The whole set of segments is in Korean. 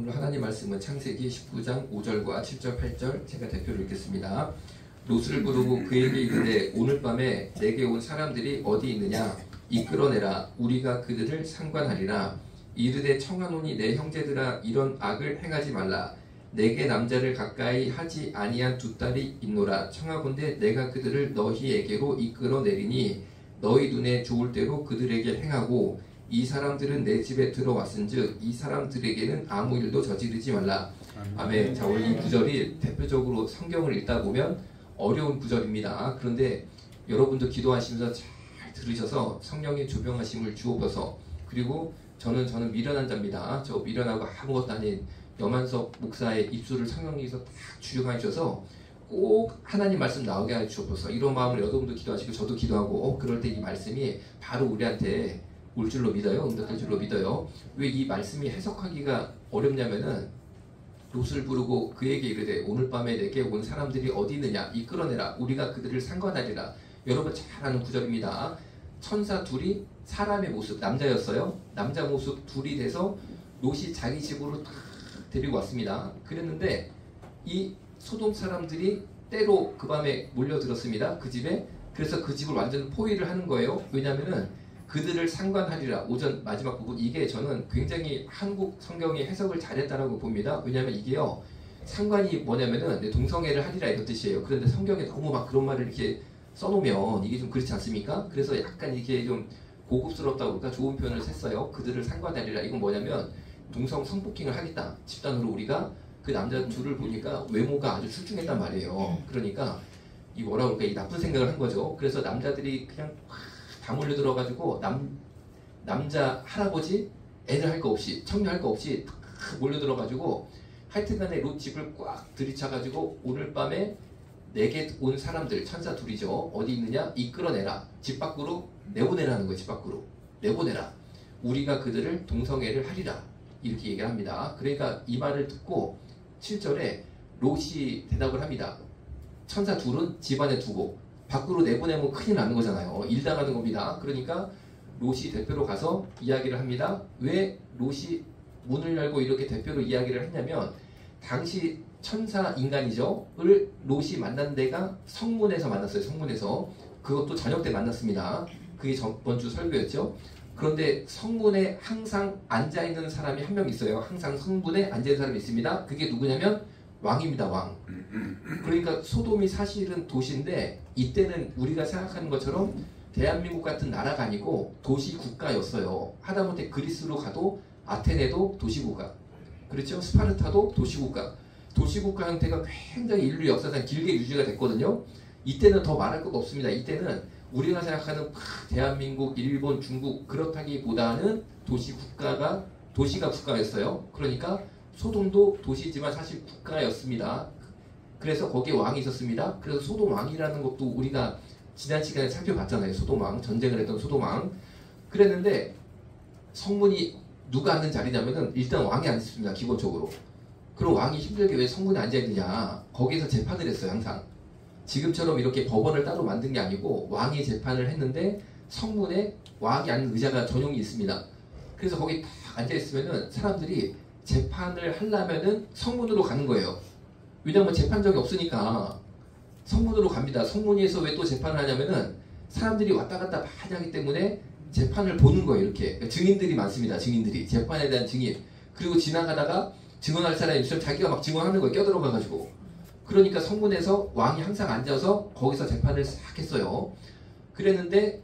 오늘 하나님 말씀은 창세기 19장 5절과 7절 8절 제가 대표로 읽겠습니다. 롯을 부르고 그에게 이르되 오늘 밤에 내게 온 사람들이 어디 있느냐 이끌어내라 우리가 그들을 상관하리라. 이르되 청하노니 내 형제들아 이런 악을 행하지 말라. 내게 남자를 가까이 하지 아니한 두 딸이 있노라. 청하건대 내가 그들을 너희에게로 이끌어내리니 너희 눈에 좋을 대로 그들에게 행하고 이 사람들은 내 집에 들어왔은즉 이 사람들에게는 아무 일도 저지르지 말라. 아멘. 자, 오늘 이 구절이 대표적으로 성경을 읽다 보면 어려운 구절입니다. 그런데 여러분도 기도하시면서 잘 들으셔서 성령의 조명하심을 주옵소서. 그리고 저는 미련한 자입니다. 저 미련하고 아무것도 아닌 염한석 목사의 입술을 성령님께서 딱 주력해 주셔서 꼭 하나님 말씀 나오게 해 주옵소서. 이런 마음으로 여러분도 기도하시고 저도 기도하고 그럴 때 이 말씀이 바로 우리한테 올 줄로 믿어요. 응답될 줄로 믿어요. 왜 이 말씀이 해석하기가 어렵냐면은 롯을 부르고 그에게 이르되 오늘 밤에 내게 온 사람들이 어디 있느냐 이끌어내라 우리가 그들을 상관하리라. 여러분 잘 아는 구절입니다. 천사 둘이 사람의 모습, 남자였어요. 남자 모습 둘이 돼서 롯이 자기 집으로 딱 데리고 왔습니다. 그랬는데 이 소돔 사람들이 때로 그 밤에 몰려들었습니다. 그 집에. 그래서 그 집을 완전 포위를 하는 거예요. 왜냐면은 그들을 상관하리라. 오전 마지막 부분 이게 저는 굉장히 한국 성경의 해석을 잘했다라고 봅니다. 왜냐하면 이게요 상관이 뭐냐면은 동성애를 하리라 이런 뜻이에요. 그런데 성경에 너무 막 그런 말을 이렇게 써놓으면 이게 좀 그렇지 않습니까? 그래서 약간 이게 좀 고급스럽다고 그럴까 좋은 표현을 썼어요. 그들을 상관하리라. 이건 뭐냐면 동성 성폭행을 하겠다. 집단으로 우리가 그 남자 둘을 보니까 외모가 아주 출중했단 말이에요. 그러니까 이 뭐라 그럴까 이 나쁜 생각을 한 거죠. 그래서 남자들이 그냥 다 몰려들어가지고 남자 할아버지 애들 할 거 없이 청년 할 거 없이 다 몰려들어가지고 하여튼간에 롯 집을 꽉 들이차가지고 오늘 밤에 내게 온 사람들 천사 둘이죠. 어디 있느냐 이끌어내라. 집 밖으로 내보내라는 거예요. 집 밖으로 내보내라. 우리가 그들을 동성애를 하리라. 이렇게 얘기를 합니다. 그러니까 이 말을 듣고 7절에 롯이 대답을 합니다. 천사 둘은 집안에 두고 밖으로 내보내면 큰일 나는 거잖아요. 일 당하는 겁니다. 그러니까 롯이 대표로 가서 이야기를 합니다. 왜 롯이 문을 열고 이렇게 대표로 이야기를 했냐면 당시 천사 인간이죠. 을 롯이 만난 데가 성문에서 만났어요. 성문에서. 그것도 저녁 때 만났습니다. 그게 저번 주 설교였죠. 그런데 성문에 항상 앉아있는 사람이 한 명 있어요. 항상 성문에 앉아있는 사람이 있습니다. 그게 누구냐면 왕입니다. 왕. 그러니까 소돔이 사실은 도시인데 이때는 우리가 생각하는 것처럼 대한민국 같은 나라가 아니고 도시 국가였어요. 하다못해 그리스로 가도 아테네도 도시국가, 그렇죠? 스파르타도 도시국가. 도시국가 형태가 굉장히 인류 역사상 길게 유지가 됐거든요. 이때는 더 말할 것도 없습니다. 이때는 우리가 생각하는 대한민국, 일본, 중국 그렇다기보다는 도시가 국가였어요. 그러니까 소돔도 도시지만 사실 국가였습니다. 그래서 거기에 왕이 있었습니다. 그래서 소돔 왕이라는 것도 우리가 지난 시간에 살펴봤잖아요. 소돔 왕, 전쟁을 했던 소돔 왕. 그랬는데 성문이 누가 앉는 자리냐면은 일단 왕이 앉습니다. 기본적으로. 그럼 왕이 힘들게 왜 성문에 앉아있느냐. 거기에서 재판을 했어요. 항상. 지금처럼 이렇게 법원을 따로 만든 게 아니고 왕이 재판을 했는데 성문에 왕이 앉는 의자가 전용이 있습니다. 그래서 거기 딱 앉아있으면은 사람들이 재판을 하려면은 성문으로 가는 거예요. 왜냐면 재판정이 없으니까 성문으로 갑니다. 성문에서 왜 또 재판을 하냐면은 사람들이 왔다 갔다 많이 하기 때문에 재판을 보는 거예요. 이렇게 증인들이 많습니다. 증인들이 재판에 대한 증인. 그리고 지나가다가 증언할 사람이 있으면 자기가 막 증언하는 거예요. 껴들어가가지고. 그러니까 성문에서 왕이 항상 앉아서 거기서 재판을 싹 했어요. 그랬는데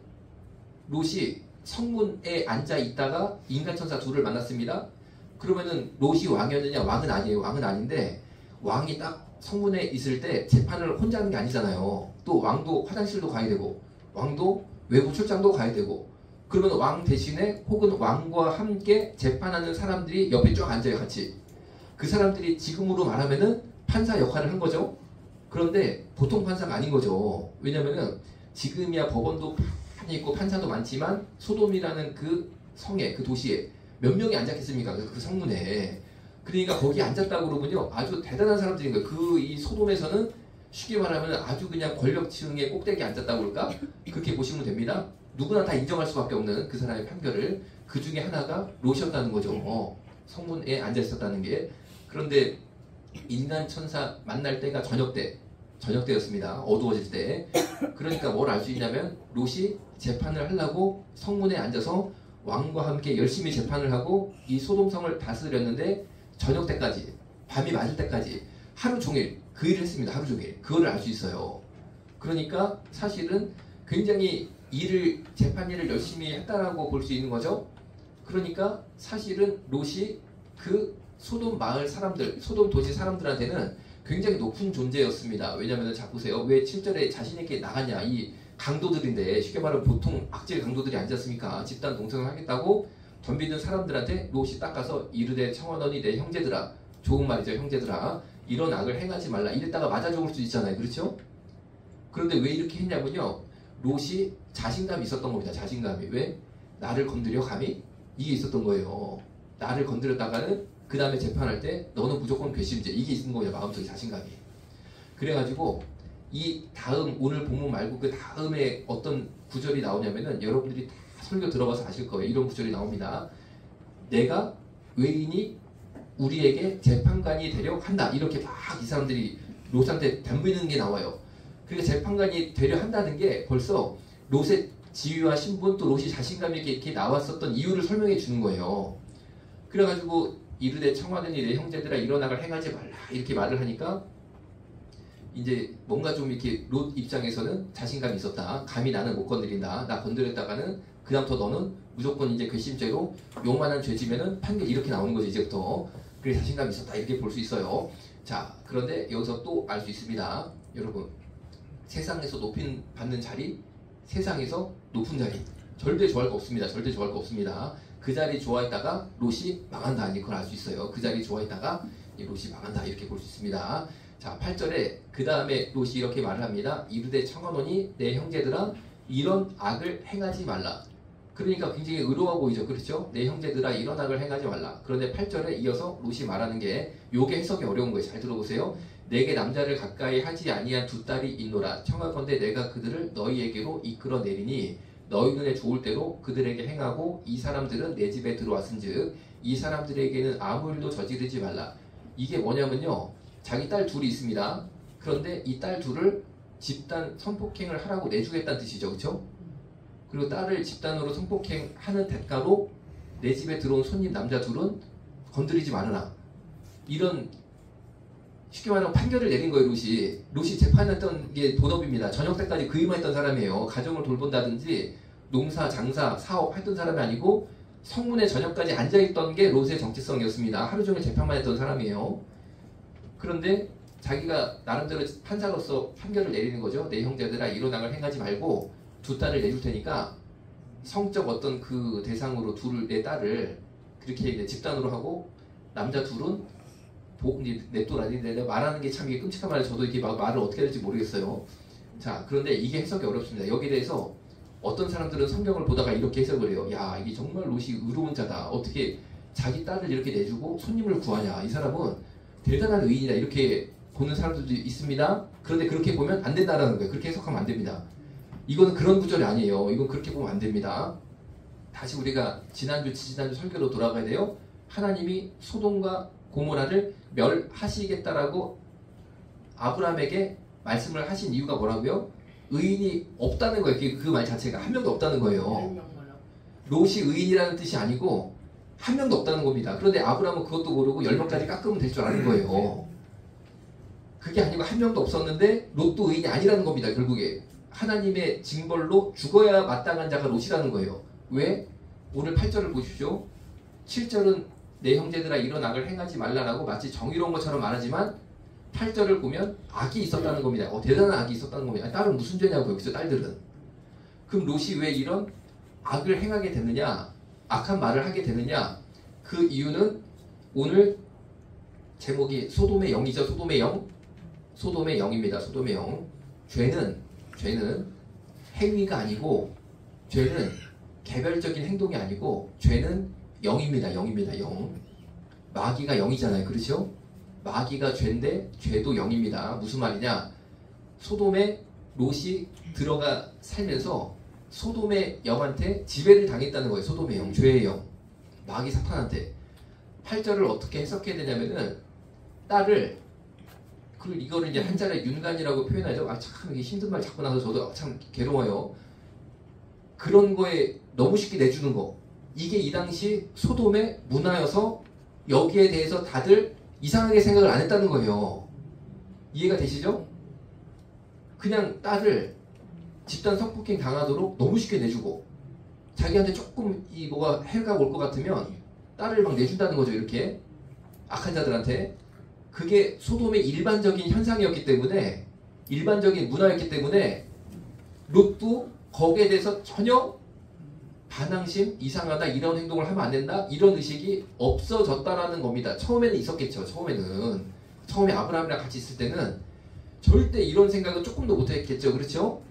롯이 성문에 앉아 있다가 인간천사 둘을 만났습니다. 그러면은 롯이 왕이었느냐? 왕은 아니에요. 왕은 아닌데 왕이 딱 성문에 있을 때 재판을 혼자 하는 게 아니잖아요. 또 왕도 화장실도 가야 되고 왕도 외부 출장도 가야 되고 그러면 왕 대신에 혹은 왕과 함께 재판하는 사람들이 옆에 쫙 앉아요. 같이. 그 사람들이 지금으로 말하면은 판사 역할을 한 거죠. 그런데 보통 판사가 아닌 거죠. 왜냐면은 지금이야 법원도 많이 있고 판사도 많지만 소돔이라는 그 성에 그 도시에 몇 명이 앉았겠습니까? 그 성문에. 그러니까 거기 앉았다고 그러면요 아주 대단한 사람들인 거예요. 이 소돔에서는 쉽게 말하면 아주 그냥 권력층의 꼭대기에 앉았다고 그럴까? 그렇게 보시면 됩니다. 누구나 다 인정할 수밖에 없는 그 사람의 판결을. 그 중에 하나가 롯이었다는 거죠. 성문에 앉아 있었다는 게. 그런데 인간 천사 만날 때가 저녁때였습니다. 어두워질 때. 그러니까 뭘 알 수 있냐면 롯이 재판을 하려고 성문에 앉아서 왕과 함께 열심히 재판을 하고 이 소돔성을 다스렸는데 저녁 때까지, 밤이 맞을 때까지 하루 종일 그 일을 했습니다. 하루 종일. 그거를 알 수 있어요. 그러니까 사실은 굉장히 재판 일을 열심히 했다라고 볼 수 있는 거죠. 그러니까 사실은 롯이 그 소돔 마을 사람들, 소돔 도시 사람들한테는 굉장히 높은 존재였습니다. 왜냐하면 자 보세요. 왜 7절에 자신에게 나갔냐. 이 강도들인데, 쉽게 말하면 보통 악질 강도들이 앉았으니까 집단 동성을 하겠다고 덤비는 사람들한테 롯이 딱 가서 이르되 청하노니 내 형제들아, 좋은 말이죠. 형제들아, 이런 악을 행하지 말라. 이랬다가 맞아 죽을 수 있잖아요. 그렇죠? 그런데 왜 이렇게 했냐면요, 롯이 자신감이 있었던 겁니다. 자신감이. 왜? 나를 건드려 감히? 이게 있었던 거예요. 나를 건드렸다가는 그 다음에 재판할 때 너는 무조건 괘씸죄, 이게 있는 거예요. 마음속에 자신감이. 그래가지고 이 다음, 오늘 본문 말고 그 다음에 어떤 구절이 나오냐면은 여러분들이 다 설교 들어가서 아실 거예요. 이런 구절이 나옵니다. 내가 외인이 우리에게 재판관이 되려 한다. 이렇게 막 이 사람들이 롯한테 덤비는 게 나와요. 그러니까 재판관이 되려 한다는 게 벌써 롯의 지위와 신분, 또 롯이 자신감 있게 이렇게 나왔었던 이유를 설명해 주는 거예요. 그래가지고 이르되 청하노니 내 형제들아 이런 악을 행하지 말라, 이렇게 말을 하니까 이제 뭔가 좀 이렇게 롯 입장에서는 자신감이 있었다. 감히 나는 못 건드린다. 나 건드렸다가는 그다음부터 너는 무조건 이제 괘씸죄로 요만한 죄지면은 판결 이렇게 나오는 거죠. 이제부터. 그래 자신감이 있었다. 이렇게 볼 수 있어요. 자, 그런데 여기서 또 알 수 있습니다. 여러분, 세상에서 높임 받는 자리, 세상에서 높은 자리, 절대 좋아할 거 없습니다. 절대 좋아할 거 없습니다. 그 자리 좋아했다가 롯이 망한다. 이걸 알 수 있어요. 그 자리 좋아했다가 롯이 망한다. 이렇게 볼 수 있습니다. 자, 8절에 그 다음에 롯이 이렇게 말을 합니다. 이르되 청하노니 내 형제들아 이런 악을 행하지 말라. 그러니까 굉장히 의로워 보이죠. 그렇죠? 내 형제들아 이런 악을 행하지 말라. 그런데 8절에 이어서 롯이 말하는 게, 요게 해석이 어려운 거예요. 잘 들어보세요. 내게 남자를 가까이 하지 아니한 두 딸이 있노라. 청하건대 내가 그들을 너희에게로 이끌어 내리니 너희 눈에 좋을 대로 그들에게 행하고 이 사람들은 내 집에 들어왔은즉 이 사람들에게는 아무 일도 저지르지 말라. 이게 뭐냐면요, 자기 딸 둘이 있습니다. 그런데 이 딸 둘을 집단 성폭행을 하라고 내주겠다는 뜻이죠. 그렇죠? 그리고 딸을 집단으로 성폭행하는 대가로 내 집에 들어온 손님 남자 둘은 건드리지 말아라. 이런, 쉽게 말하면 판결을 내린 거예요. 롯이 재판했던 게 본업입니다. 저녁 때까지 그 일만 했던 사람이에요. 가정을 돌본다든지 농사, 장사, 사업 했던 사람이 아니고 성문에 저녁까지 앉아있던 게 롯의 정체성이었습니다. 하루 종일 재판만 했던 사람이에요. 그런데 자기가 나름대로 판사로서 판결을 내리는 거죠. 내 형제들아 이런 악을 행하지 말고 두 딸을 내줄 테니까 성적 어떤 그 대상으로 내 딸을 그렇게 이제 집단으로 하고 남자 둘은 냅둬라니. 내가 말하는 게 참 끔찍한 말을, 저도 이렇게 말을 어떻게 해야 될지 모르겠어요. 자, 그런데 이게 해석이 어렵습니다. 여기에 대해서 어떤 사람들은 성경을 보다가 이렇게 해석을 해요. 야, 이게 정말 롯이 의로운 자다. 어떻게 자기 딸을 이렇게 내주고 손님을 구하냐. 이 사람은 대단한 의인이다. 이렇게 보는 사람들도 있습니다. 그런데 그렇게 보면 안 된다라는 거예요. 그렇게 해석하면 안 됩니다. 이거는 그런 구절이 아니에요. 이건 그렇게 보면 안 됩니다. 다시 우리가 지난주 설교로 돌아가야 돼요. 하나님이 소돔과 고모라를 멸하시겠다라고 아브라함에게 말씀을 하신 이유가 뭐라고요? 의인이 없다는 거예요. 그 말 자체가 한 명도 없다는 거예요. 롯이 의인이라는 뜻이 아니고 한 명도 없다는 겁니다. 그런데 아브라함은 그것도 모르고 10명까지 깎으면 될 줄 아는 거예요. 그게 아니고 한 명도 없었는데 롯도 의인이 아니라는 겁니다. 결국에 하나님의 징벌로 죽어야 마땅한 자가 롯이라는 거예요. 왜? 오늘 8절을 보십시오. 7절은 내 형제들아 이런 악을 행하지 말라라고 마치 정의로운 것처럼 말하지만 8절을 보면 악이 있었다는 겁니다. 대단한 악이 있었다는 겁니다. 딸은 무슨 죄냐고 여기서 딸들은. 그럼 롯이 왜 이런 악을 행하게 됐느냐, 악한 말을 하게 되느냐, 그 이유는 오늘 제목이 소돔의 영이죠. 소돔의 영입니다. 소돔의 영. 죄는 행위가 아니고, 죄는 개별적인 행동이 아니고, 죄는 영입니다. 영. 마귀가 영이잖아요. 그렇죠? 마귀가 죄인데 죄도 영입니다. 무슨 말이냐? 소돔에 롯이 들어가 살면서 소돔의 영한테 지배를 당했다는 거예요. 소돔의 영, 죄의 영, 마귀 사탄한테. 8절을 어떻게 해석해야 되냐면은 딸을 그리고 이거를 이제 한자를 윤간이라고 표현하죠. 아 참 이게 힘든 말 자꾸 나서 저도 참 괴로워요. 그런 거에 너무 쉽게 내주는 거. 이게 이 당시 소돔의 문화여서 여기에 대해서 다들 이상하게 생각을 안 했다는 거예요. 이해가 되시죠? 그냥 딸을 집단 성폭행 당하도록 너무 쉽게 내주고 자기한테 조금 이 뭐가 해가 올 것 같으면 딸을 막 내준다는 거죠. 이렇게 악한 자들한테. 그게 소돔의 일반적인 현상이었기 때문에 일반적인 문화였기 때문에 롯도 거기에 대해서 전혀 반항심, 이상하다, 이런 행동을 하면 안 된다, 이런 의식이 없어졌다라는 겁니다. 처음에는 있었겠죠. 처음에 아브라함이랑 같이 있을 때는 절대 이런 생각은 조금도 못했겠죠. 그렇죠?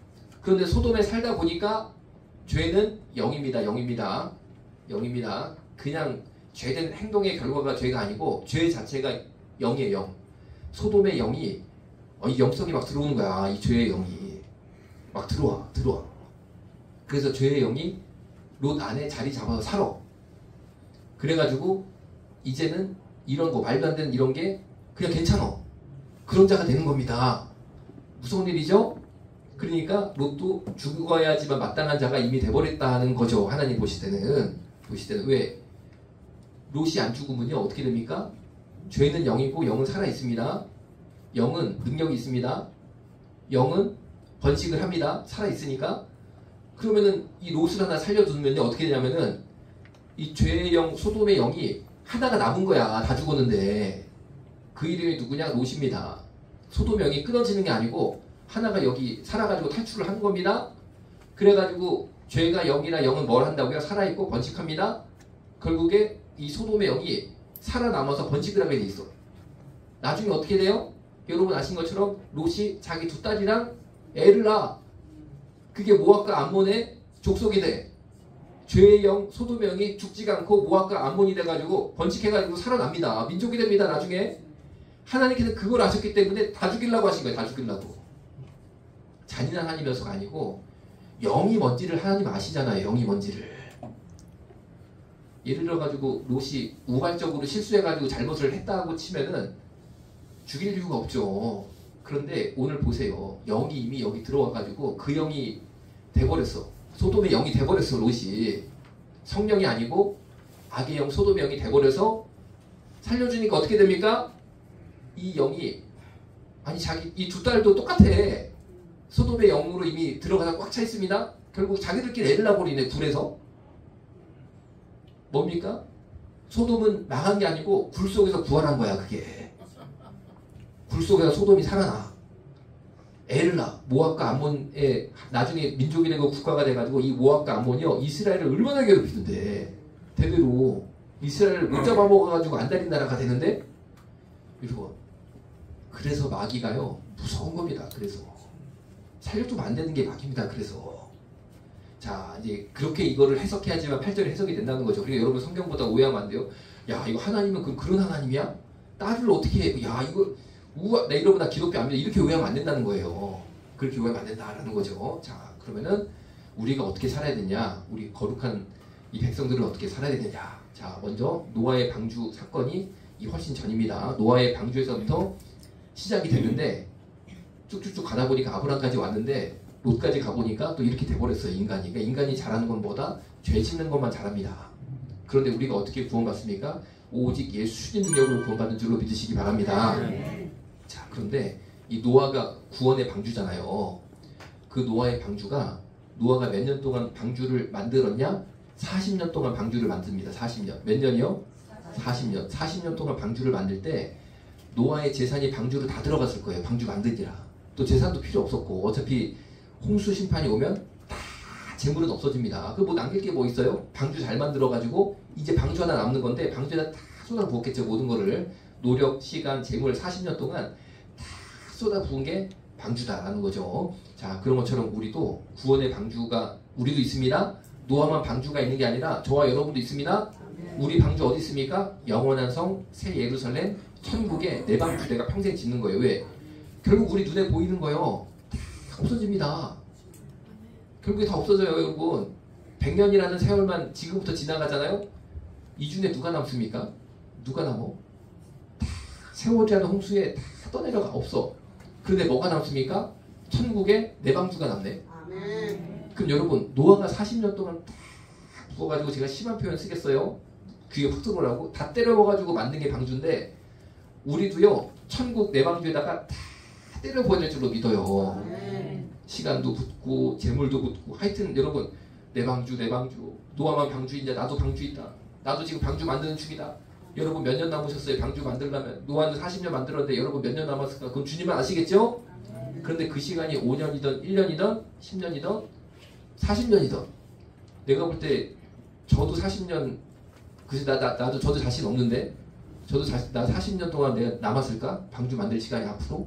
그런데 소돔에 살다 보니까 죄는 0입니다. 0입니다. 그냥 죄된 행동의 결과가 죄가 아니고 죄 자체가 0이에요. 0. 소돔의 0이 이 영성이 막 들어오는 거야. 이 죄의 0이 막 들어와. 그래서 죄의 0이 롯 안에 자리 잡아서 살아. 그래가지고 이제는 이런 거 말도 안 되는 이런 게 그냥 괜찮아. 그런 자가 되는 겁니다. 무서운 일이죠? 그러니까 롯도 죽어야지만 마땅한 자가 이미 돼버렸다 하는 거죠. 하나님 보실 때는 왜? 롯이 안 죽으면요 어떻게 됩니까? 죄는 0이고 0은 살아있습니다. 0은 능력이 있습니다. 0은 번식을 합니다. 살아있으니까. 그러면은 이 롯을 하나 살려두면요 어떻게 되냐면은 이 죄의 0, 소돔의 0이 하나가 남은 거야. 다 죽었는데. 그 이름이 누구냐? 롯입니다. 소돔의 0이 끊어지는 게 아니고 하나가 여기 살아가지고 탈출을 한 겁니다. 그래가지고 죄가 0이나 0은 뭘 한다고요? 살아있고 번식합니다. 결국에 이 소돔의 0이 살아남아서 번식을 하게 돼 있어. 나중에 어떻게 돼요? 여러분 아신 것처럼 롯이 자기 두 딸이랑 애를 낳아. 그게 모압과 암몬의 족속이 돼. 죄의 영, 소돔의 영이 죽지가 않고 모압과 암몬이 돼가지고 번식해가지고 살아납니다. 민족이 됩니다. 나중에 하나님께서 그걸 아셨기 때문에 다 죽이려고 하신 거예요. 다 죽이려고. 잔인한 하나님이어서가 아니고 영이 뭔지를 하나님 아시잖아요. 영이 뭔지를. 예를 들어가지고 롯이 우발적으로 실수해가지고 잘못을 했다고 치면은 죽일 이유가 없죠. 그런데 오늘 보세요. 영이 이미 여기 들어와가지고 그 영이 돼버렸어. 소돔의 영이 돼버렸어. 롯이. 성령이 아니고 악의 영, 소돔의 영이 돼버려서 살려주니까 어떻게 됩니까? 이 영이 아니 자기 이 두 딸도 똑같아. 소돔의 영으로 이미 들어가서 꽉 차 있습니다. 결국 자기들끼리 애를 낳아버리네. 불에서. 뭡니까? 소돔은 망한 게 아니고 굴 속에서 부활한 거야. 그게. 굴 속에서 소돔이 살아나. 애를 낳아. 모압과 암몬의 나중에 민족이 되고 국가가 돼가지고 이 모압과 암몬이요 이스라엘을 얼마나 괴롭히는데 대대로 이스라엘을 못 잡아먹어가지고 안달인 나라가 되는데 이러고 그래서 마귀가요 무서운 겁니다. 그래서 살려두면 안 되는 게 마귀입니다. 그래서 자 이제 그렇게 이거를 해석해야지만 8절이 해석이 된다는 거죠. 그리고 여러분 성경보다 오해하면 안 돼요. 야 이거 하나님은 그런 하나님이야? 딸을 어떻게 해? 야 이거 나 이러고 나 기독교 안 믿어. 이렇게 오해하면 안 된다는 거예요. 그렇게 오해하면 안 된다라는 거죠. 자 그러면은 우리가 어떻게 살아야 되냐? 우리 거룩한 이 백성들은 어떻게 살아야 되느냐? 자 먼저 노아의 방주 사건이 이 훨씬 전입니다. 노아의 방주에서부터 시작이 됐는데 쭉쭉쭉 가다 보니까 아브람까지 왔는데 롯까지 가보니까 또 이렇게 돼버렸어요. 인간이. 그러니까 인간이 잘하는 것보다 죄 짓는 것만 잘합니다. 그런데 우리가 어떻게 구원받습니까? 오직 예수님 능력으로 구원받는 줄로 믿으시기 바랍니다. 자 그런데 이 노아가 구원의 방주잖아요. 그 노아의 방주가 노아가 몇 년 동안 방주를 만들었냐? 40년 동안 방주를 만듭니다. 40년. 몇 년이요? 40년. 40년 동안 방주를 만들 때 노아의 재산이 방주로 다 들어갔을 거예요. 방주 만들기라. 또 재산도 필요 없었고 어차피 홍수 심판이 오면 다 재물은 없어집니다. 그 뭐 남길 게 뭐 있어요? 방주 잘 만들어가지고 이제 방주 하나 남는 건데 방주에다 다 쏟아부었겠죠. 모든 거를. 노력, 시간, 재물 40년 동안 다 쏟아부은 게 방주다라는 거죠. 자 그런 것처럼 우리도 구원의 방주가 우리도 있습니다. 노아만 방주가 있는 게 아니라 저와 여러분도 있습니다. 우리 방주 어디 있습니까? 영원한 성, 새 예루살렘, 천국에 내 방주 내가 평생 짓는 거예요. 왜? 결국 우리 눈에 보이는 거요. 다 없어집니다. 결국에 다 없어져요. 여러분 100년이라는 세월만 지금부터 지나가잖아요. 이 중에 누가 남습니까? 누가 남어? 다 세월이라는 홍수에 다 떠내려가 없어. 그런데 뭐가 남습니까? 천국에 내 방주가 남네. 아멘. 그럼 여러분 노아가 40년 동안 다 부어가지고 제가 심한 표현 쓰겠어요? 귀에 확 들어오라고 다 때려 먹어가지고 만든 게 방주인데 우리도요 천국 내 방주에다가 다 때려 부어질 줄로 믿어요. 아멘. 시간도 붙고 재물도 붙고 하여튼 여러분 내 방주 노아만 방주이냐 나도 방주 있다. 나도 지금 방주 만드는 중이다. 여러분 몇 년 남으셨어요? 방주 만들려면 노아는 40년 만들었는데 여러분 몇 년 남았을까? 그건 주님은 아시겠죠? 그런데 그 시간이 5년이든 1년이든 10년이든 40년이든 내가 볼 때 저도 40년 그래서 나도 저도 자신 없는데 나 40년 동안 내가 남았을까? 방주 만들 시간이 앞으로?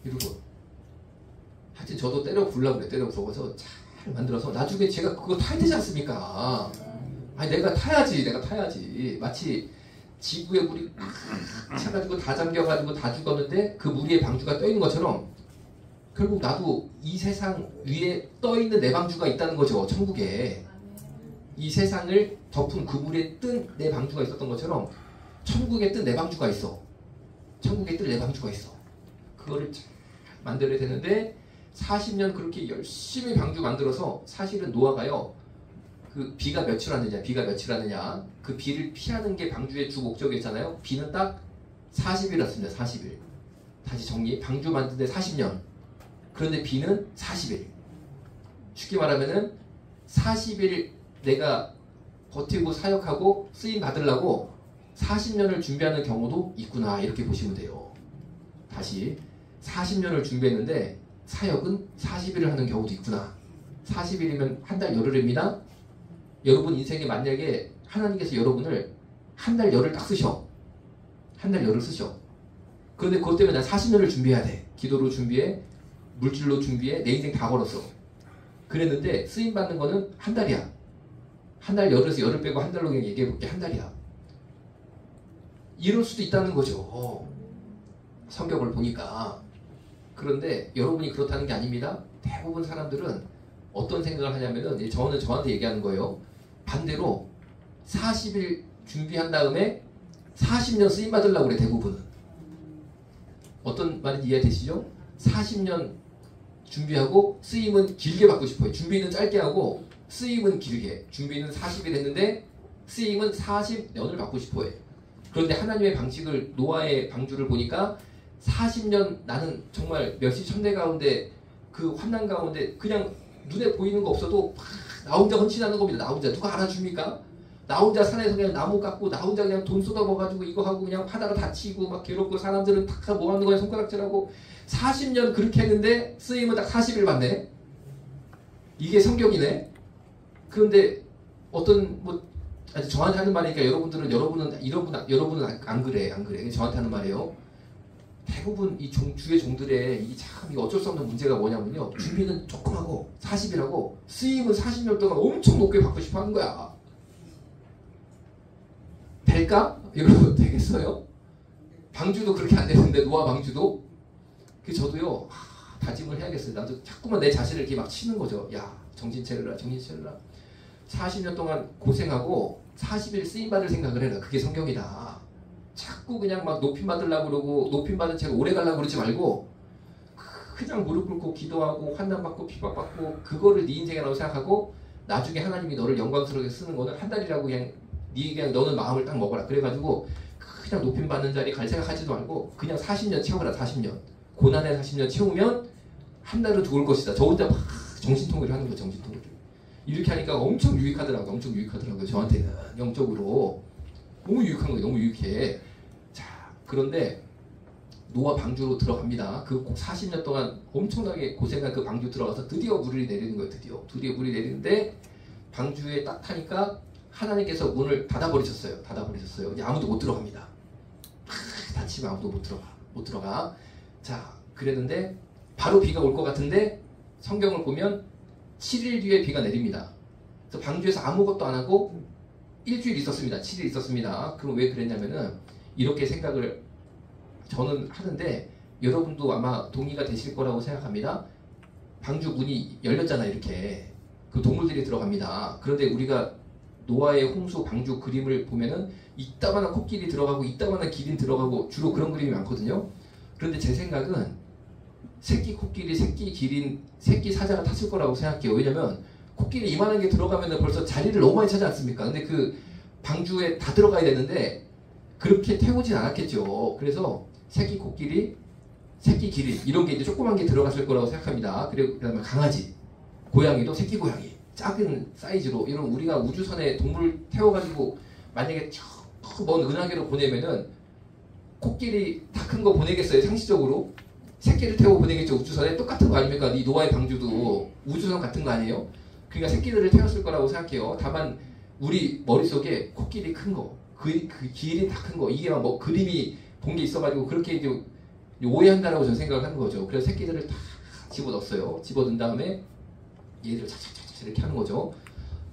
여러분 하여튼 저도 때려 부으려고 그래. 때려 부어서 잘 만들어서 나중에 제가 그거 타야 되지 않습니까? 아니 내가 타야지. 마치 지구에 물이 차가지고 다 잠겨가지고 다 죽었는데 그 물 위에 방주가 떠있는 것처럼 결국 나도 이 세상 위에 떠있는 내 방주가 있다는 거죠. 천국에 이 세상을 덮은 그 물에 뜬 내 방주가 있었던 것처럼 천국에 뜬 내 방주가 있어. 천국에 뜰 내 방주가 있어. 그거를 잘 만들어야 되는데 40년 그렇게 열심히 방주 만들어서 사실은 노아가요 그 비가 며칠 왔느냐 그 비를 피하는 게 방주의 주 목적이었잖아요. 비는 딱 40일 왔습니다. 40일. 다시 정리. 방주 만드는데 40년. 그런데 비는 40일. 쉽게 말하면은 40일 내가 버티고 사역하고 쓰임 받으려고 40년을 준비하는 경우도 있구나. 이렇게 보시면 돼요. 다시 40년을 준비했는데 사역은 40일을 하는 경우도 있구나. 40일이면 한 달 열흘입니다. 여러분 인생에 만약에 하나님께서 여러분을 한 달 열흘 딱 쓰셔. 한 달 열흘 쓰셔. 그런데 그것 때문에 난 40년을 준비해야 돼. 기도로 준비해. 물질로 준비해. 내 인생 다 걸었어. 그랬는데 쓰임 받는 거는 한 달이야. 한 달 열흘에서 열흘 빼고 한 달로 그냥 얘기해볼게. 한 달이야. 이럴 수도 있다는 거죠. 성경을 보니까. 그런데 여러분이 그렇다는 게 아닙니다. 대부분 사람들은 어떤 생각을 하냐면은 저는 저한테 얘기하는 거예요. 반대로 40일 준비한 다음에 40년 쓰임 받으려고 그래. 대부분은. 어떤 말인지 이해되시죠? 40년 준비하고 쓰임은 길게 받고 싶어요. 준비는 짧게 하고 쓰임은 길게. 준비는 40일 했는데 쓰임은 40년을 받고 싶어요. 그런데 하나님의 방식을 노아의 방주를 보니까 40년 나는 정말 멸시 천대 가운데 그 환난 가운데 그냥 눈에 보이는 거 없어도 나 혼자 헌신하는 겁니다. 나 혼자. 누가 알아줍니까? 나 혼자 산에서 그냥 나무 깎고 나 혼자 그냥 돈 쏟아버가지고 이거 하고 그냥 파다가 다치고 막 괴롭고 사람들은 탁 뭐하는 거야 손가락질하고 40년 그렇게 했는데 쓰임은 딱 40일 받네. 이게 성경이네. 그런데 어떤 뭐 저한테 하는 말이니까 여러분은 안 그래. 저한테 하는 말이에요. 대부분 이 주의 종들의 이 어쩔 수 없는 문제가 뭐냐면요. 준비는 조금 하고 40일하고 쓰임은 40년 동안 엄청 높게 받고 싶어 하는 거야. 될까? 여러분 되겠어요? 방주도 그렇게 안 되는데 노아 방주도. 그래서 저도요 다짐을 해야겠어요. 나도 자꾸만 내 자신을 이렇게 막 치는 거죠. 야 정신 차려라. 40년 동안 고생하고 40일 쓰임받을 생각을 해라. 그게 성경이다. 자꾸 그냥 막 높임 받으려고 그러고 높임 받은 채로 오래 가려고 그러지 말고 그냥 무릎 꿇고 기도하고 환난받고 핍박받고 그거를 네 인생이라고 생각하고 나중에 하나님이 너를 영광스럽게 쓰는 거는 한 달이라고 그냥 너는 마음을 딱 먹어라. 그래가지고 그냥 높임 받는 자리 갈 생각하지도 말고 그냥 40년 채워라. 40년. 고난의 40년 채우면 한 달은 좋을 것이다. 저 혼자 막 정신통일을 하는 거예요. 정신통일을. 이렇게 하니까 엄청 유익하더라고요. 저한테는 영적으로 너무 유익한 거예요. 너무 유익해. 자, 그런데 노아 방주로 들어갑니다. 그 40년 동안 엄청나게 고생한 그 방주 들어가서 드디어 물이 내리는 거예요. 드디어 물이 내리는데 방주에 딱 타니까 하나님께서 문을 닫아버리셨어요. 이제 아무도 못 들어갑니다. 닫히면 아무도 못 들어가. 자, 그랬는데 바로 비가 올 것 같은데 성경을 보면 7일 뒤에 비가 내립니다. 그래서 방주에서 아무것도 안 하고 일주일 있었습니다. 7일 있었습니다. 그럼 왜 그랬냐면은 이렇게 생각을 저는 하는데 여러분도 아마 동의가 되실 거라고 생각합니다. 방주 문이 열렸잖아요. 이렇게 그 동물들이 들어갑니다. 그런데 우리가 노아의 홍수 방주 그림을 보면은 이따만한 코끼리 들어가고 이따만한 기린 들어가고 주로 그런 그림이 많거든요. 그런데 제 생각은 새끼 코끼리, 새끼 기린, 새끼 사자가 탔을 거라고 생각해요. 왜냐면 코끼리 이만한 게 들어가면 벌써 자리를 너무 많이 차지 않습니까? 근데 그 방주에 다 들어가야 되는데 그렇게 태우진 않았겠죠. 그래서 새끼 코끼리, 새끼 기린 이런 게 이제 조그만 게 들어갔을 거라고 생각합니다. 그리고 그다음에 강아지, 고양이도 새끼 고양이, 작은 사이즈로 이런 우리가 우주선에 동물 태워가지고 만약에 저 먼 은하계로 보내면은 코끼리 다 큰 거 보내겠어요? 상식적으로 새끼를 태워 보내겠죠. 우주선에 똑같은 거 아닙니까? 이 노아의 방주도 우주선 같은 거 아니에요? 그러니까 새끼들을 태웠을 거라고 생각해요. 다만 우리 머릿속에 코끼리 큰 거, 그 기린 다 큰 거 이게 막 뭐 그림이 본 게 있어가지고 그렇게 이제 오해한다라고 저는 생각을 하는 거죠. 그래서 새끼들을 다 집어넣었어요. 집어넣은 다음에 얘들을 차차차차 이렇게 하는 거죠.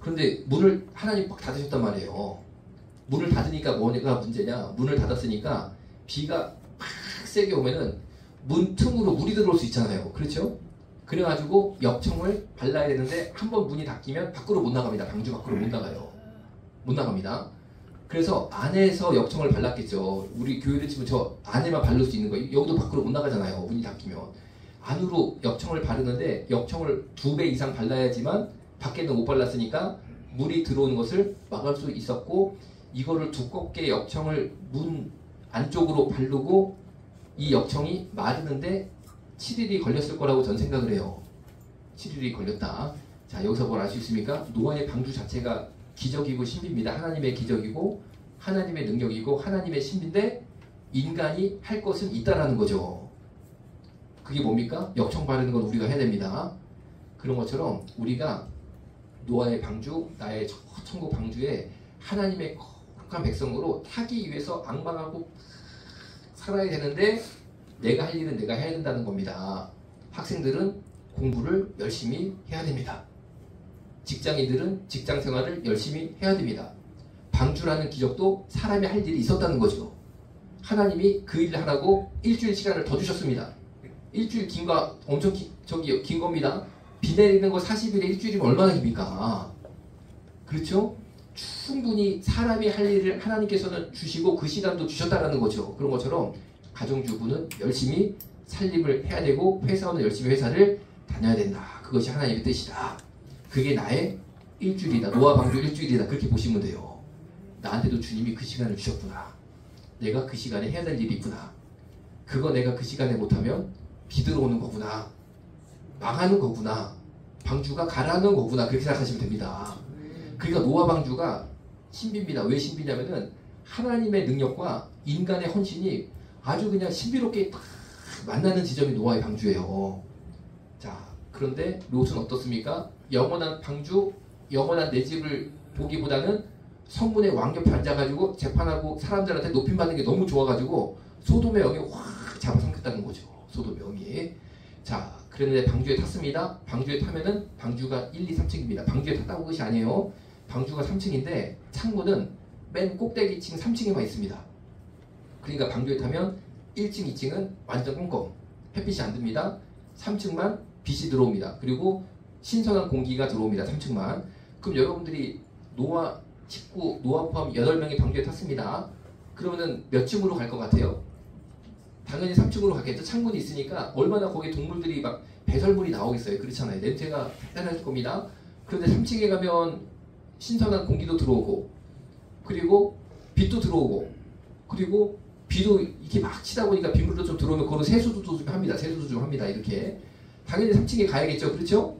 그런데 문을 하나님 빡 닫으셨단 말이에요. 문을 닫으니까 뭐가 문제냐? 문을 닫았으니까 비가 팍 세게 오면은 문 틈으로 물이 들어올 수 있잖아요. 그렇죠? 그래가지고 역청을 발라야 되는데 한번 문이 닫히면 밖으로 못 나갑니다. 방주 밖으로 못 나가요. 못 나갑니다. 그래서 안에서 역청을 발랐겠죠. 우리 교회를 치면 저 안에만 바를 수 있는 거예요. 여기도 밖으로 못 나가잖아요. 문이 닫히면. 안으로 역청을 바르는데 역청을 2배 이상 발라야지만 밖에는 못 발랐으니까 물이 들어오는 것을 막을 수 있었고 이거를 두껍게 역청을 문 안쪽으로 바르고 이 역청이 마르는데 7일이 걸렸을 거라고 전 생각을 해요. 7일이 걸렸다. 자, 여기서 뭘 알 수 있습니까? 노아의 방주 자체가 기적이고 신비입니다. 하나님의 기적이고 하나님의 능력이고 하나님의 신비인데 인간이 할 것은 있다라는 거죠. 그게 뭡니까? 역청 바르는 건 우리가 해야 됩니다. 그런 것처럼 우리가 노아의 방주, 나의 천국 방주에 하나님의 거룩한 백성으로 타기 위해서 앙망하고 살아야 되는데 내가 할 일은 내가 해야 된다는 겁니다. 학생들은 공부를 열심히 해야 됩니다. 직장인들은 직장 생활을 열심히 해야 됩니다. 방주라는 기적도 사람이 할 일이 있었다는 거죠. 하나님이 그 일을 하라고 일주일 시간을 더 주셨습니다. 일주일 엄청 긴 겁니다. 비 내리는 거 40일에 일주일이면 얼마나 깁니까? 그렇죠? 충분히 사람이 할 일을 하나님께서는 주시고 그 시간도 주셨다라는 거죠. 그런 것처럼 가정주부는 열심히 살림을 해야 되고 회사원은 열심히 회사를 다녀야 된다. 그것이 하나님의 뜻이다. 그게 나의 일주일이다. 노아 방주 일주일이다. 그렇게 보시면 돼요. 나한테도 주님이 그 시간을 주셨구나. 내가 그 시간에 해야 될 일이 있구나. 그거 내가 그 시간에 못하면 비 들어오는 거구나. 망하는 거구나. 방주가 가라는 거구나. 그렇게 생각하시면 됩니다. 그러니까 노아 방주가 신비입니다. 왜 신비냐면은 하나님의 능력과 인간의 헌신이 아주 그냥 신비롭게 딱 만나는 지점이 노아의 방주예요. 자, 그런데 롯은 어떻습니까? 영원한 방주, 영원한 내 집을 보기보다는 성문의 왕옆에 앉아가지고 재판하고 사람들한테 높임받는 게 너무 좋아가지고 소돔의 영이 확 잡아삼켰다는 거죠. 소돔의 영이. 자, 그런데 방주에 탔습니다. 방주에 타면은 방주가 1, 2, 3층입니다. 방주에 탔다고 것이 아니에요. 방주가 3층인데 창문은 맨 꼭대기층 3층에만 있습니다. 그러니까 방주에 타면 1층, 2층은 완전 꽁꽁 햇빛이 안 듭니다. 3층만 빛이 들어옵니다. 그리고 신선한 공기가 들어옵니다. 3층만. 그럼 여러분들이 노아 식구, 노아 포함 8명이 방주에 탔습니다. 그러면은 몇 층으로 갈 것 같아요? 당연히 3층으로 가겠죠. 창문이 있으니까 얼마나 거기 동물들이 막 배설물이 나오겠어요. 그렇잖아요. 냄새가 대단할 겁니다. 그런데 3층에 가면 신선한 공기도 들어오고 그리고 빛도 들어오고 그리고 비도 이렇게 막 치다 보니까 빗물도 좀 들어오면 그거는 세수도 좀 합니다. 세수도 좀 합니다. 이렇게. 당연히 3층에 가야겠죠. 그렇죠?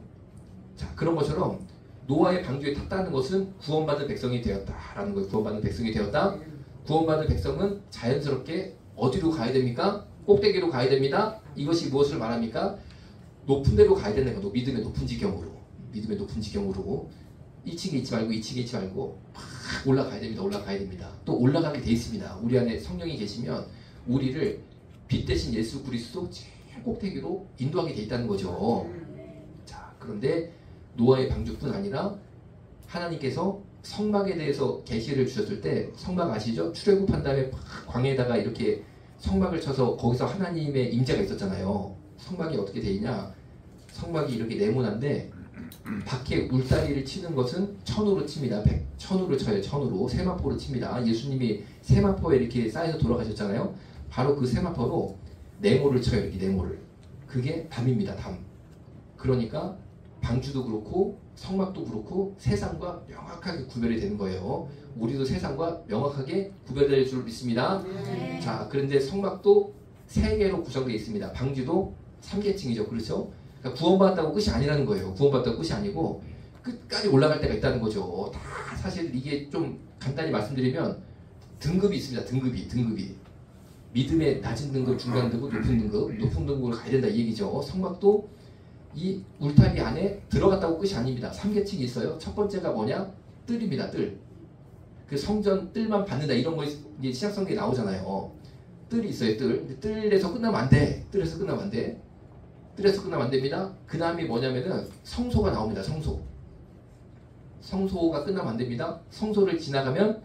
자, 그런 것처럼 노아의 방주에 탔다는 것은 구원받은 백성이 되었다라는 거예요. 구원받은 백성이 되었다. 구원받은 백성은 자연스럽게 어디로 가야 됩니까? 꼭대기로 가야 됩니다. 이것이 무엇을 말합니까? 높은 데로 가야 되는 거죠. 믿음의 높은 지경으로. 믿음의 높은 지경으로. 1층에 있지 말고 2층에 있지 말고 막 올라가야 됩니다. 올라가야 됩니다. 또 올라가게 돼 있습니다. 우리 안에 성령이 계시면 우리를 빛 대신 예수 그리스도 제일 꼭대기로 인도하게 돼 있다는 거죠. 자, 그런데 노아의 방주뿐 아니라 하나님께서 성막에 대해서 계시를 주셨을 때 성막 아시죠? 출애굽한 다음에 광야에다가 이렇게 성막을 쳐서 거기서 하나님의 임재가 있었잖아요. 성막이 어떻게 돼 있냐? 성막이 이렇게 네모난데 밖에 울타리를 치는 것은 천으로 칩니다. 천으로 쳐요. 천으로. 세마포로 칩니다. 예수님이 세마포에 이렇게 쌓여서 돌아가셨잖아요. 바로 그 세마포로 네모를 쳐요. 이렇게 네모를. 그게 담입니다. 담. 그러니까 방주도 그렇고 성막도 그렇고 세상과 명확하게 구별이 되는 거예요. 우리도 세상과 명확하게 구별될 줄 믿습니다. 네. 자, 그런데 성막도 3개로 구성되어 있습니다. 방주도 3계층이죠. 그렇죠? 그러니까 구원받았다고 끝이 아니라는 거예요. 구원받았다고 끝이 아니고 끝까지 올라갈 때가 있다는 거죠. 다 사실 이게 좀 간단히 말씀드리면 등급이 있습니다. 등급이. 믿음의 낮은 등급, 중간 등급, 높은 등급으로 가야 된다 이 얘기죠. 성막도 이 울타리 안에 들어갔다고 끝이 아닙니다. 3계층이 있어요. 첫 번째가 뭐냐? 뜰입니다. 뜰. 그 성전 뜰만 받는다 이런 거 이제 신약성경에 나오잖아요. 뜰이 있어요. 뜰에서 끝나면 안 돼. 뜰에서 끝나면 안 됩니다. 그 다음이 뭐냐면은 성소가 나옵니다. 성소가 끝나면 안 됩니다. 성소를 지나가면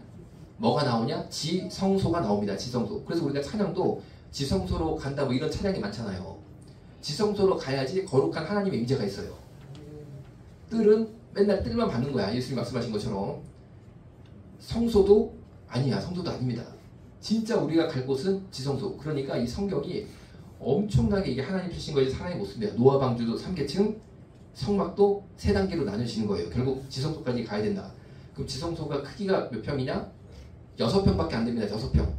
뭐가 나오냐? 지성소가 나옵니다. 지성소. 그래서 우리가 찬양도 지성소로 간다 뭐 이런 찬양이 많잖아요. 지성소로 가야지 거룩한 하나님의 임재가 있어요. 뜰은 맨날 뜰만 받는 거야. 예수님 말씀하신 것처럼. 성소도 아니야. 성소도 아닙니다. 진짜 우리가 갈 곳은 지성소. 그러니까 이 성경이 엄청나게 이게 하나님 주신 것이 사랑의 모습입니다. 노아 방주도 3계층, 성막도 3단계로 나뉘어지는 거예요. 결국 지성소까지 가야 된다. 그럼 지성소가 크기가 몇 평이냐? 6평밖에 안 됩니다. 6평.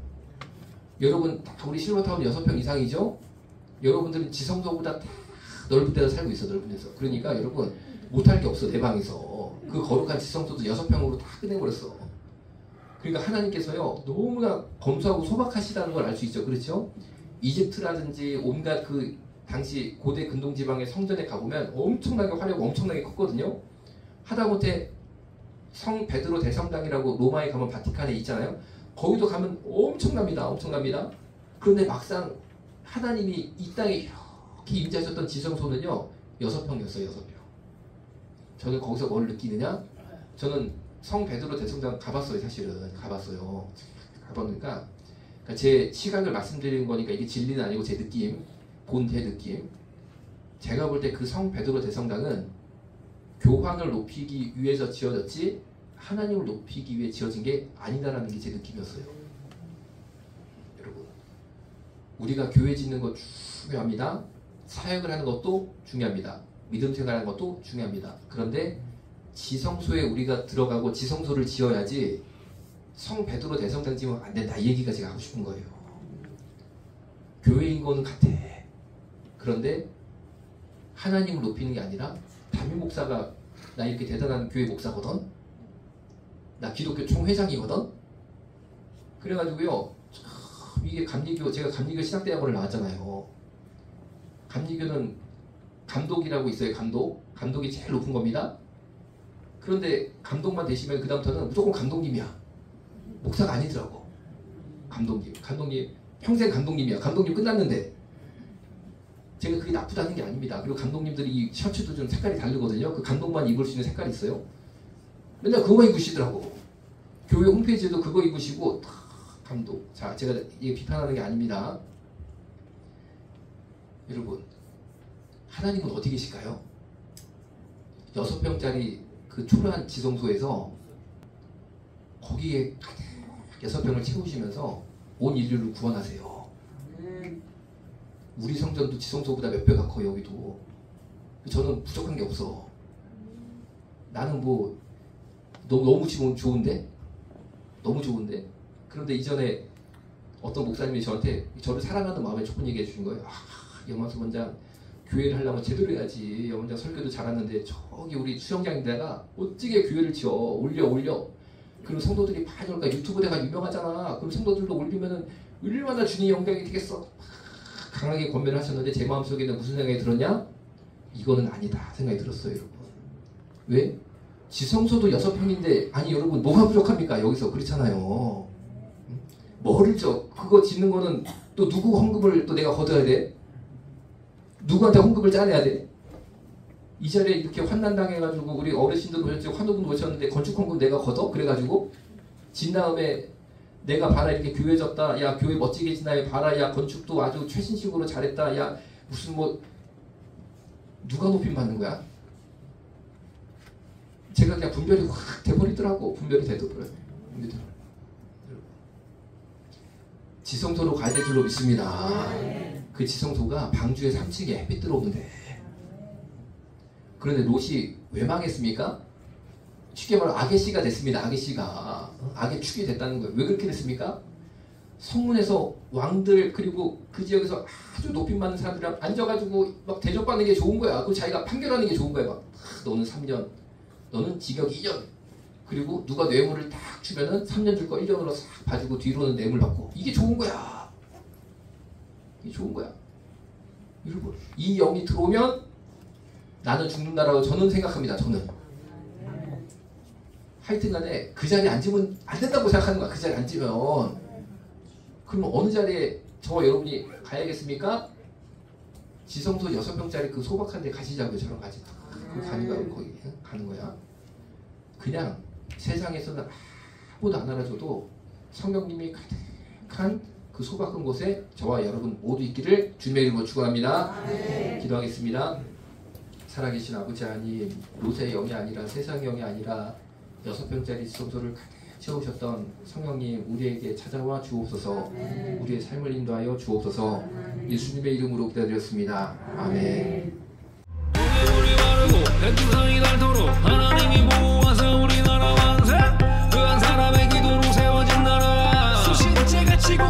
여러분 우리 실버타운 6평 이상이죠? 여러분들은 지성소보다 다 넓은 데서 살고 있어. 넓은 데서. 그러니까 여러분 못할 게 없어. 내 방에서. 그 거룩한 지성소도 6평으로 다 끝내버렸어. 그러니까 하나님께서요 너무나 검소하고 소박하시다는 걸 알 수 있죠. 그렇죠? 이집트라든지 온갖 그 당시 고대 근동지방의 성전에 가보면 엄청나게 화려하고 엄청나게 컸거든요. 하다못해 성 베드로 대성당이라고 로마에 가면 바티칸에 있잖아요. 거기도 가면 엄청납니다. 그런데 막상 하나님이 이 땅에 이렇게 임재하셨던 지성소는요 6평이었어요. 6평. 저는 거기서 뭘 느끼느냐? 저는 성 베드로 대성당 가봤어요. 사실은 가봤어요. 가보니까 그러니까 제 시각을 말씀드리는 거니까 이게 진리는 아니고 제 느낌, 본대 느낌. 제가 볼 때 그 성 베드로 대성당은 교황을 높이기 위해서 지어졌지 하나님을 높이기 위해 지어진 게 아니다라는 게 제 느낌이었어요. 여러분, 우리가 교회 짓는 거 중요합니다. 사역을 하는 것도 중요합니다. 믿음 생활하는 것도 중요합니다. 그런데 지성소에 우리가 들어가고 지성소를 지어야지 성 베드로 대성당 지으면 안 된다. 이 얘기가 제가 하고 싶은 거예요. 교회인 거는 같아. 그런데 하나님을 높이는 게 아니라 담임 목사가 나 이렇게 대단한 교회 목사거든. 나 기독교 총회장이거든. 그래가지고요. 이게 감리교 제가 감리교 신학대학원을 나왔잖아요. 감리교는 감독이라고 있어요. 감독이 제일 높은 겁니다. 그런데 감독만 되시면 그 다음부터는 무조건 감독님이야. 목사가 아니더라고. 감독님 평생 감독님이야. 감독님 끝났는데 제가 그게 나쁘다는 게 아닙니다. 그리고 감독님들이 이 셔츠도 좀 색깔이 다르거든요. 그 감독만 입을 수 있는 색깔이 있어요. 맨날 그거 입으시더라고. 교회 홈페이지에도 그거 입으시고 감독. 자, 제가 이게 비판하는 게 아닙니다. 여러분, 하나님은 어디 계실까요? 6평짜리 그 초라한 지성소에서 거기에 6평을 채우시면서 온 인류를 구원하세요. 우리 성전도 지성소보다 몇 배가 커. 여기도. 저는 부족한 게 없어. 나는 뭐 너무 좋은데? 너무 좋은데? 그런데 이전에 어떤 목사님이 저를 사랑하는 마음에 조금 얘기해 주신 거예요. 염만수 원장 교회를 하려면 제대로 해야지. 염원장 설교도 잘하는데 저기 우리 수영장에다가 어찌게 교회를 지어. 올려. 그리고 성도들이 많이 올까. 유튜브 내가 유명하잖아. 그럼 성도들도 올리면은 얼마나 주님 영광이 되겠어. 강하게 권면을 하셨는데 제 마음속에는 무슨 생각이 들었냐? 이거는 아니다 생각이 들었어요. 여러분. 왜? 지성소도 6평인데 아니 여러분 뭐가 부족합니까? 여기서 그렇잖아요. 뭐를 그거 짓는 거는 또 누구 헌금을 또 내가 걷어야 돼? 누구한테 헌금을 짜내야 돼? 이 자리에 이렇게 환난당해가지고 우리 어르신들 오셨지 환호금 오셨는데 건축 헌금 내가 걷어? 그래가지고 진 다음에 내가 봐라 이렇게 교회 졌다. 야 교회 멋지게 지나요. 봐라 야 건축도 아주 최신식으로 잘했다. 야 무슨 뭐 누가 높임 받는 거야? 제가 그냥 분별이 확 돼버리더라고. 분별이 되더라고요. 지성소로 가야 될 줄로 믿습니다. 그 지성소가 방주의 3층에 햇빛 들어오는데, 그런데 롯이 왜 망했습니까? 쉽게 말하면 악의 씨가 됐습니다. 악의 씨가 악의 축이 됐다는 거예요. 왜 그렇게 됐습니까? 성문에서 왕들 그리고 그 지역에서 아주 높임 많은 사람들이랑 앉아가지고 막 대접받는 게 좋은 거야. 그리고 자기가 판결하는 게 좋은 거야. 막 너는 3년, 너는 징역 2년, 그리고 누가 뇌물을 딱 주면은 3년 줄 거 1년으로 싹 봐주고 뒤로는 뇌물 받고, 이게 좋은 거야. 이게 좋은 거야. 그리고 이 영이 들어오면 나는 죽는다라고 저는 생각합니다. 저는 하여튼간에 그 자리에 앉으면 안 된다고 생각하는 거야. 그 자리에 앉으면. 그러면 어느 자리에 저와 여러분이 가야겠습니까? 지성소 6평짜리 그 소박한 데 가시자고요. 저랑 같이 가는 거야. 거기 가는 거야. 그냥 세상에서는 아무도 안 알아줘도 성령님이 가득한 그 소박한 곳에 저와 여러분 모두 있기를 주님의 이름으로 축원합니다. 기도하겠습니다. 살아계신 아버지 하나님, 롯의 영이 아니라 세상의 영이 아니라 6평짜리 지성소를 가득 채우셨던 성령님, 우리에게 찾아와 주옵소서. 우리의 삶을 인도하여 주옵소서. 예수님의 이름으로 기도드렸습니다. 아멘. 우리 바르고 백두산이 닳도록 하나님이 보호하사 우리나라 왕세, 그한 사람의 기도로 세워진 나라 수십째가 지고